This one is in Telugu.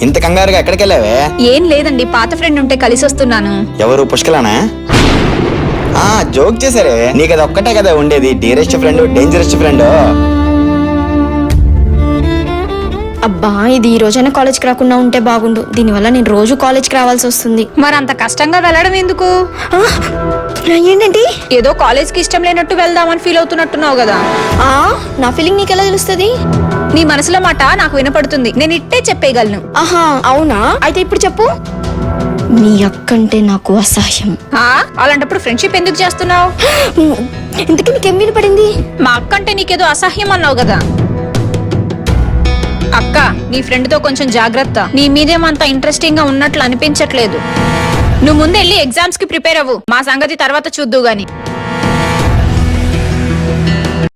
ఇంత కంగారుగా ఎక్కడికి వెళ్ళావే? ఏం లేదండి, పాత ఫ్రెండ్ ఉంటే కలిసి వస్తున్నాను. ఎవరు, పుష్కలానా? జోక్ చేశారే. నీకు అది ఒక్కటే కదా ఉండేది, డీరెస్ట్ ఫ్రెండ్, డేంజరెస్ట్ ఫ్రెండ్. అబ్బా, ఇది ఈ రోజైనా కాలేజ్కి రాకుండా ఉంటే బాగుండు. దీనివల్ల నేను రోజు కాలేజ్కి రావాల్సి వస్తుంది. మరి అంత కష్టంగా వెళ్ళడం ఎందుకు? ఏంటంటే ఏదో కాలేజ్కి ఇష్టం లేనట్టు వెళ్దామని ఫీల్ అవుతున్నట్టున్నావు కదా. నా ఫీలింగ్ నీకెలా తెలుస్తుంది? నీ మనసులో మాట నాకు వినపడుతుంది. నేను ఇట్టే చెప్పేయగలను. ఆహా, అవునా? అయితే ఇప్పుడు చెప్పు. నీ అక్కంటే నాకు అసహ్యం. అలాంటప్పుడు ఫ్రెండ్షిప్ ఎందుకు చేస్తున్నావు? ఇంతకీ నీకేం వినపడింది? మా అక్క అంటే నీకేదో అసహ్యం అన్నావు కదా. అక్క, నీ ఫ్రెండ్ తో కొంచెం జాగ్రత్త. నీ మీదేమంత ఇంట్రెస్టింగ్ గా ఉన్నట్లు అనిపించట్లేదు. నువ్వు ముందు వెళ్ళి ఎగ్జామ్స్ కి ప్రిపేర్ అవ్వు. మా సంగతి తర్వాత చూద్దు గాని.